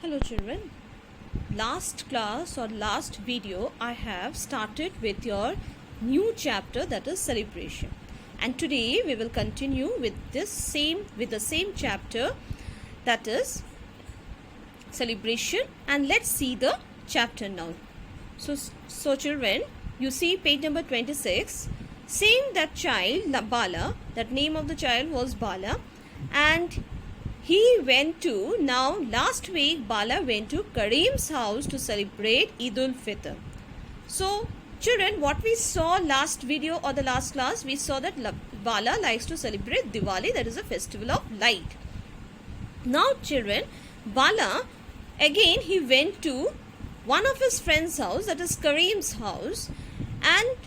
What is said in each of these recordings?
Hello children, last class or last video I have started with your new chapter, that is celebration, and today we will continue with the same chapter, that is celebration. And let's see the chapter now. So children, you see page number 26. Seeing that child Bala, that name of the child was Bala, and he went to, now last week Bala went to Karim's house to celebrate Eid ul-Fitr. So children, what we saw last video or the last class, we saw that Bala likes to celebrate Diwali, that is a festival of light. Now children, Bala again he went to one of his friend's house, that is Karim's house, and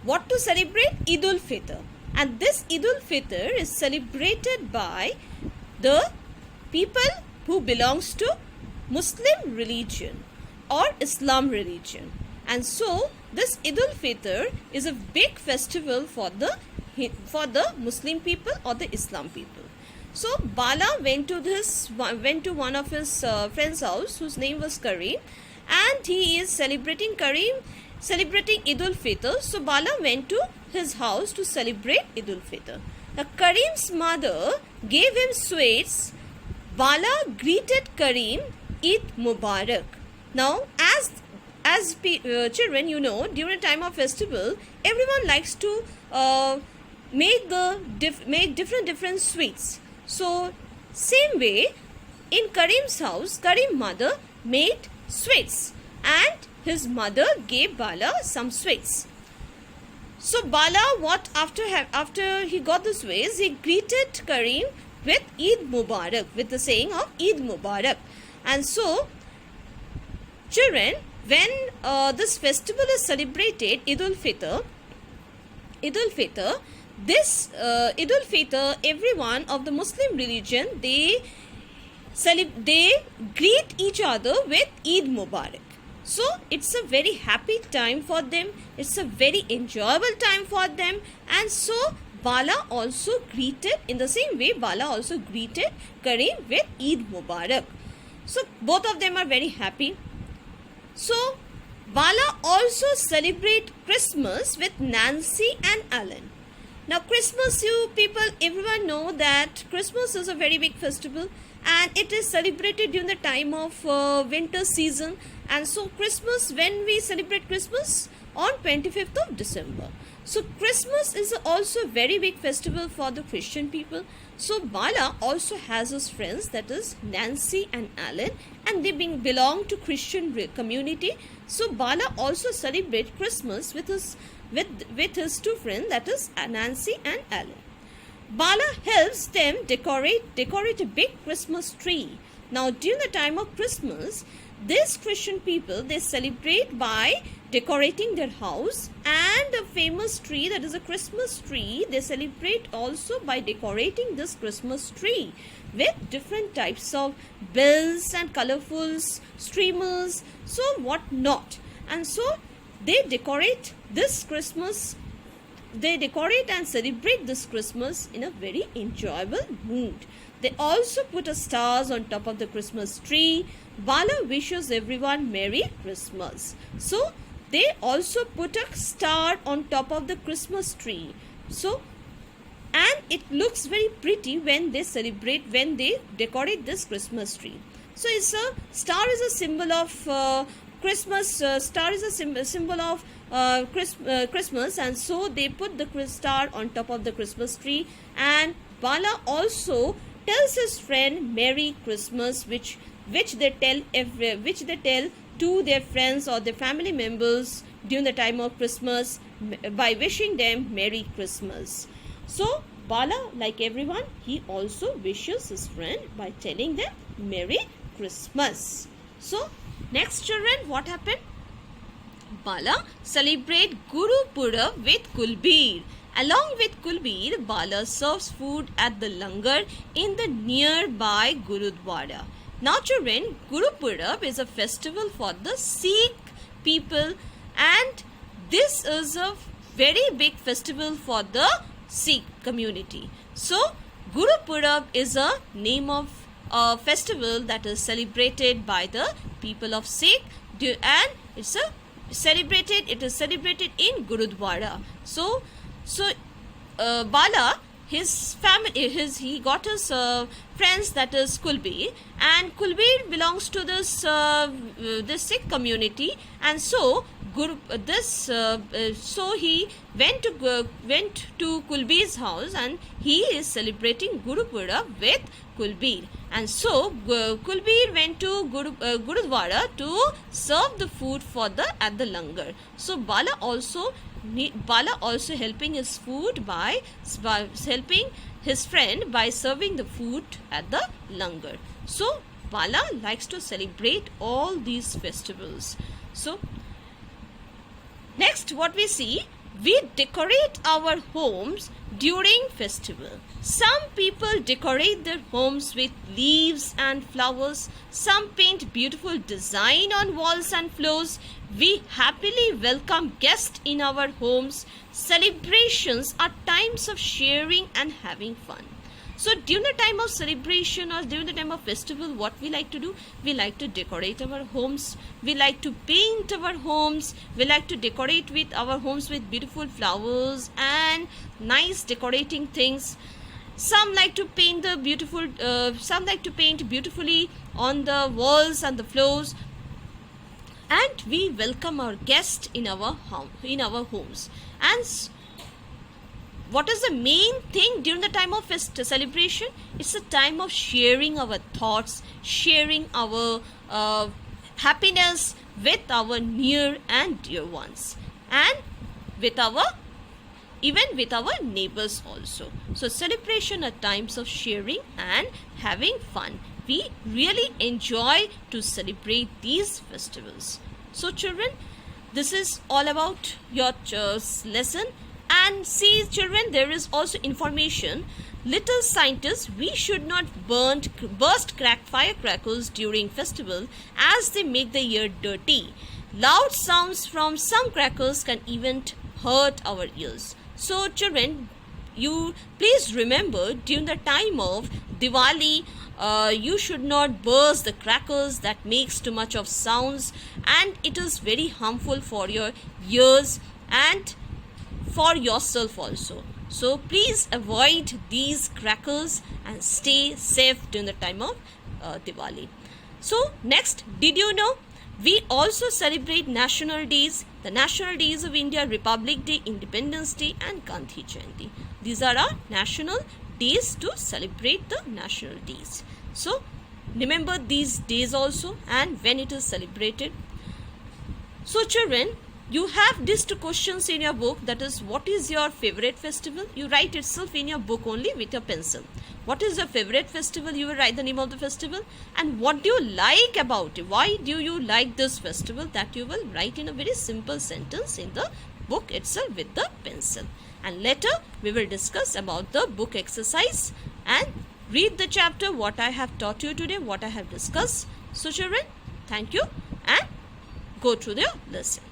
what to celebrate? Eid ul-Fitr. And this Eid ul-Fitr is celebrated by the people who belongs to Muslim religion or Islam religion. And so this Eid ul-Fitr is a big festival for the Muslim people or the Islam people. So Bala went to one of his friend's house whose name was Karim, and he is celebrating Eid ul-Fitr. So Bala went to his house to celebrate Eid ul-Fitr. Now Karim's mother gave him sweets. Bala greeted Karim, Eid Mubarak. Now as children, you know, during time of festival, everyone likes to make different sweets. So same way, in Karim's house, Karim's mother made sweets, and his mother gave Bala some sweets. So Bala, after he got the sweets, he greeted Karim with Eid Mubarak, with the saying of Eid Mubarak. And so children, when this festival is celebrated, Eid ul-Fitr, everyone of the Muslim religion, they greet each other with Eid Mubarak. So it's a very happy time for them, it's a very enjoyable time for them. And so Bala also greeted, in the same way Bala also greeted Karim with Eid Mubarak. So both of them are very happy. So Bala also celebrate Christmas with Nancy and Alan. Now Christmas, you people, everyone know that Christmas is a very big festival, and it is celebrated during the time of winter season. And so Christmas, when we celebrate Christmas on 25th of December. So Christmas is also a very big festival for the Christian people. So Bala also has his friends, that is Nancy and Alan, and they belong to Christian community. So Bala also celebrate Christmas with his two friends, that is Nancy and Alan. Bala helps them decorate a big Christmas tree. Now during the time of Christmas, these Christian people, they celebrate by decorating their house, and a famous tree, that is a Christmas tree, they celebrate also by decorating this Christmas tree with different types of bells and colorful streamers, so what not. And so they decorate and celebrate this Christmas in a very enjoyable mood. They also put a stars on top of the Christmas tree. Bala wishes everyone Merry Christmas. So they also put a star on top of the Christmas tree. So, and it looks very pretty when they decorate this Christmas tree. So star is a symbol of Christmas. Star is a symbol of Christmas, and so they put the star on top of the Christmas tree. And Bala also tells his friend Merry Christmas, which they tell to their friends or their family members during the time of Christmas by wishing them Merry Christmas. So Bala, like everyone, he also wishes his friend by telling them Merry Christmas. So next children, what happened? Bala celebrate Guru Purab with Kulbir. Along with Kulbir, Bala serves food at the langar in the nearby Gurudwara. Now children, Guru Purab is a festival for the Sikh people, and this is a very big festival for the Sikh community. So Guru Purab is a name of a festival that is celebrated by the people of Sikh, and it is celebrated in Gurudwara. So Bala, his family, he got his friends, that is Kulbir, and Kulbir belongs to this Sikh community, and so so he went to Kulbir's house, and he is celebrating Gurupura with Kulbir, and so Kulbir went to Gurudwara to serve the food at the langar. So Bala also helping his food by helping his friend by serving the food at the langar. So Bala likes to celebrate all these festivals. So next, what we see, we decorate our homes during festival. Some people decorate their homes with leaves and flowers. Some paint beautiful design on walls and floors. We happily welcome guests in our homes. Celebrations are times of sharing and having fun. So during the time of celebration or during the time of festival, what we like to do? We like to decorate our homes. We like to paint our homes. We like to decorate with our homes with beautiful flowers and nice decorating things. Some like to paint beautifully on the walls and the floors. And we welcome our guests in our homes. And what is the main thing during the time of celebration? It's a time of sharing our thoughts, sharing our happiness with our near and dear ones, and even with our neighbors also. So celebration are times of sharing and having fun. We really enjoy to celebrate these festivals. So children, this is all about your lesson. And see children, there is also information. Little scientists, we should not burst firecrackers during festival as they make the air dirty. Loud sounds from some crackers can even hurt our ears. So children, you please remember, during the time of Diwali, you should not burst the crackers that makes too much of sounds, and it is very harmful for your ears and for yourself also. So please avoid these crackers and stay safe during the time of Diwali. So next, did you know we also celebrate national days? The national days of India: Republic Day, Independence Day, and Gandhi Jayanti. These are our national days to celebrate the national days. So remember these days also and when it is celebrated. So children, you have these two questions in your book, that is, what is your favorite festival? You write itself in your book only with your pencil. What is your favorite festival? You will write the name of the festival. And what do you like about it? Why do you like this festival? That you will write in a very simple sentence in the book itself with the pencil. And later we will discuss about the book exercise and read the chapter, what I have taught you today, what I have discussed. So children, thank you and go through the lesson.